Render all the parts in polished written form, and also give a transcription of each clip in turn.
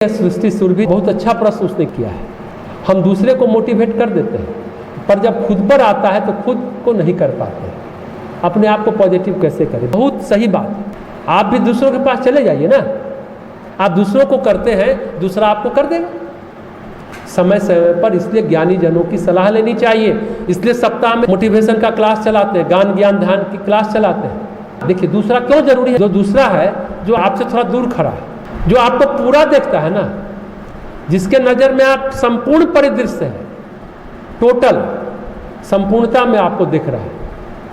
सृष्टि सुरभि बहुत अच्छा प्रश्न उसने किया है। हम दूसरे को मोटिवेट कर देते हैं, पर जब खुद पर आता है तो खुद को नहीं कर पाते। अपने आप को पॉजिटिव कैसे करें? बहुत सही बात है। आप भी दूसरों के पास चले जाइए ना। आप दूसरों को करते हैं, दूसरा आपको कर देगा समय समय पर। इसलिए ज्ञानी जनों की सलाह लेनी चाहिए। इसलिए सप्ताह में मोटिवेशन का क्लास चलाते हैं, गान ज्ञान ध्यान की क्लास चलाते हैं। देखिए दूसरा क्यों जरूरी है? जो दूसरा है जो आपसे थोड़ा दूर खड़ा है, जो आपको पूरा देखता है ना, जिसके नज़र में आप संपूर्ण परिदृश्य है, टोटल संपूर्णता में आपको दिख रहा है,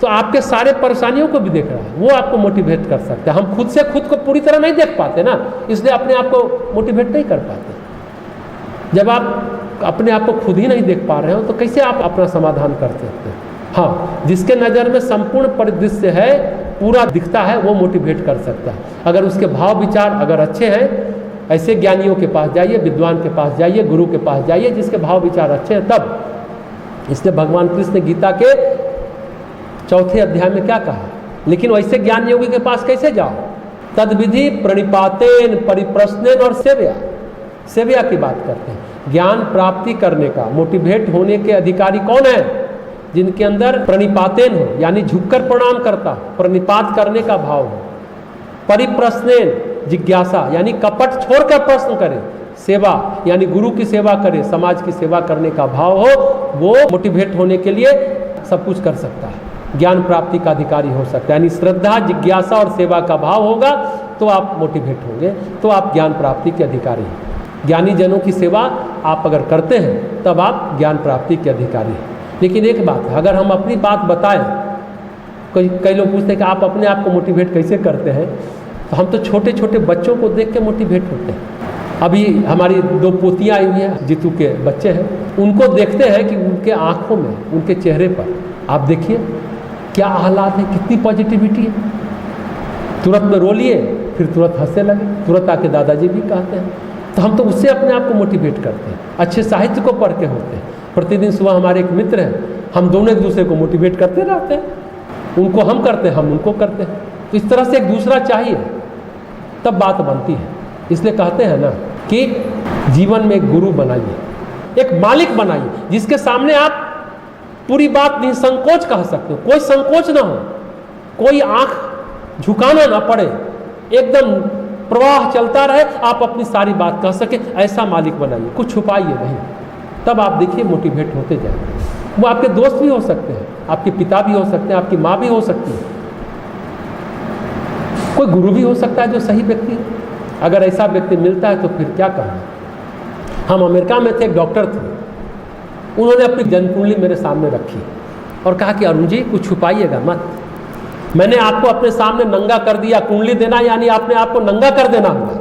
तो आपके सारे परेशानियों को भी देख रहा है, वो आपको मोटिवेट कर सकता है। हम खुद से खुद को पूरी तरह नहीं देख पाते ना, इसलिए अपने आप को मोटिवेट नहीं कर पाते। जब आप अपने आप को खुद ही नहीं देख पा रहे हो तो कैसे आप अपना समाधान कर सकते हैं? हाँ, जिसके नज़र में संपूर्ण परिदृश्य है, पूरा दिखता है, वो मोटिवेट कर सकता है। अगर उसके भाव विचार अगर अच्छे हैं, ऐसे ज्ञानियों के पास जाइए, विद्वान के पास जाइए, गुरु के पास जाइए, जिसके भाव विचार अच्छे हैं तब। इसलिए भगवान कृष्ण ने गीता के 4 अध्याय में क्या कहा? लेकिन वैसे ज्ञान योगी के पास कैसे जाओ? तद्विधि प्रणिपातेन परिप्रश्नेन और सेव्या। सेव्या की बात करते हैं। ज्ञान प्राप्ति करने का, मोटिवेट होने के अधिकारी कौन है? जिनके अंदर प्रणिपातेन हो, यानी झुककर प्रणाम करता, प्रणिपात करने का भाव हो। परिप्रश्नेन जिज्ञासा, यानी कपट छोड़कर प्रश्न करे। सेवा, यानी गुरु की सेवा करे, समाज की सेवा करने का भाव हो, वो मोटिवेट होने के लिए सब कुछ कर सकता है, ज्ञान प्राप्ति का अधिकारी हो सकता है। यानी श्रद्धा, जिज्ञासा और सेवा का भाव होगा तो आप मोटिवेट होंगे, तो आप ज्ञान प्राप्ति के अधिकारी हैं। ज्ञानी जनों की सेवा आप अगर करते हैं तब आप ज्ञान प्राप्ति के अधिकारी हैं। लेकिन एक बात है, अगर हम अपनी बात बताएं, कई लोग पूछते हैं कि आप अपने आप को मोटिवेट कैसे करते हैं, तो हम तो छोटे छोटे बच्चों को देख के मोटिवेट होते हैं। अभी हमारी 2 पोतियाँ आई हुई हैं, जीतू के बच्चे हैं, उनको देखते हैं कि उनके आँखों में, उनके चेहरे पर आप देखिए क्या हालात है, कितनी पॉजिटिविटी है। तुरंत में रो लिए, फिर तुरंत हंसने लगे, तुरंत आके दादाजी भी कहते हैं। तो हम तो उससे अपने आप को मोटिवेट करते हैं। अच्छे साहित्य को पढ़ के होते हैं। प्रतिदिन सुबह हमारे एक मित्र हैं, हम दोनों एक दूसरे को मोटिवेट करते रहते हैं। उनको हम करते हैं, हम उनको करते हैं। तो इस तरह से एक दूसरा चाहिए, तब बात बनती है। इसलिए कहते हैं ना कि जीवन में एक गुरु बनाइए, एक मालिक बनाइए, जिसके सामने आप पूरी बात निसंकोच कह सकते हो, कोई संकोच ना हो, कोई आंख झुकाना ना पड़े, एकदम प्रवाह चलता रहे, आप अपनी सारी बात कह सके, ऐसा मालिक बनाइए, कुछ छुपाइए नहीं। तब आप देखिए मोटिवेट होते जाएंगे। वो आपके दोस्त भी हो सकते हैं, आपके पिता भी हो सकते हैं, आपकी माँ भी हो सकती है, कोई गुरु भी हो सकता है जो सही व्यक्ति है। अगर ऐसा व्यक्ति मिलता है तो फिर क्या कहना। हम अमेरिका में थे, एक डॉक्टर थे, उन्होंने अपनी जन्म कुंडली मेरे सामने रखी और कहा कि अरुण जी कुछ छुपाइएगा मत, मैंने आपको अपने सामने नंगा कर दिया। कुंडली देना यानी आपने आपको नंगा कर देना हुआ।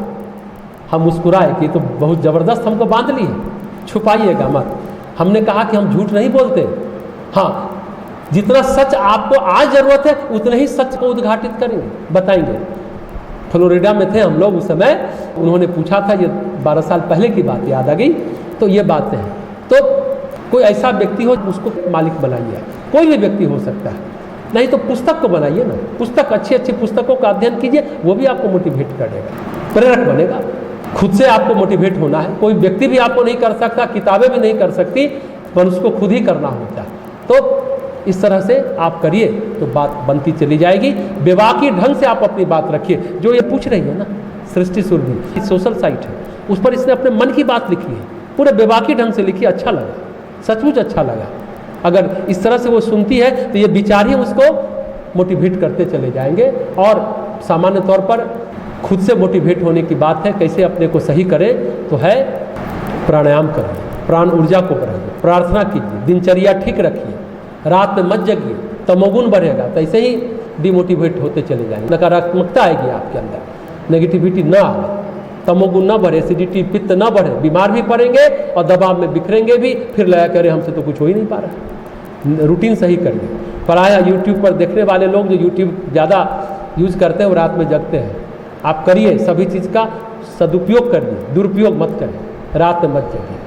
हम मुस्कुराए कि तो बहुत ज़बरदस्त हमको बांध ली है, छुपाइएगा मत। हमने कहा कि हम झूठ नहीं बोलते, हाँ, जितना सच आपको आज ज़रूरत है उतने ही सच को उद्घाटित करेंगे, बताएंगे। फ्लोरिडा में थे हम लोग उस समय, उन्होंने पूछा था, ये 12 साल पहले की बात याद आ गई, तो ये बातें हैं। तो कोई ऐसा व्यक्ति हो उसको मालिक बनाइए। कोई भी व्यक्ति हो सकता है, नहीं तो पुस्तक को बनाइए ना, पुस्तक, अच्छी अच्छी पुस्तकों का अध्ययन कीजिए, वो भी आपको मोटिवेट करेगा, प्रेरक बनेगा। खुद से आपको मोटिवेट होना है, कोई व्यक्ति भी आपको नहीं कर सकता, किताबें भी नहीं कर सकती, पर उसको खुद ही करना होता है। तो इस तरह से आप करिए तो बात बनती चली जाएगी। बेबाकी ढंग से आप अपनी बात रखिए। जो ये पूछ रही है ना सृष्टि सुरभि, सोशल साइट है, उस पर इसने अपने मन की बात लिखी है, पूरे बेबाकी ढंग से लिखी। अच्छा लगा, सचमुच अच्छा लगा। अगर इस तरह से वो सुनती है तो ये विचार ही उसको मोटिवेट करते चले जाएंगे। और सामान्य तौर पर खुद से मोटिवेट होने की बात है, कैसे अपने को सही करें, तो है प्राणायाम करें, प्राण ऊर्जा को बढ़ाइए, प्रार्थना कीजिए, दिनचर्या ठीक रखिए, रात में मत जगिए, तमोगुण बढ़ेगा तो ऐसे ही डिमोटिवेट होते चले जाएंगे, नकारात्मकता आएगी आपके अंदर, नेगेटिविटी ना आए, तमोगुण ना बढ़े, एसिडिटी पित्त ना बढ़े, बीमार भी पड़ेंगे और दबाव में बिखरेंगे भी, फिर लया करे हमसे तो कुछ हो ही नहीं पा रहा। रूटीन सही करिए। प्रायः यूट्यूब पर देखने वाले लोग जो यूट्यूब ज़्यादा यूज़ करते हैं वो रात में जगते हैं। आप करिए, सभी चीज़ का सदुपयोग करिए, दुरुपयोग मत करिए, रात में मत जगिए।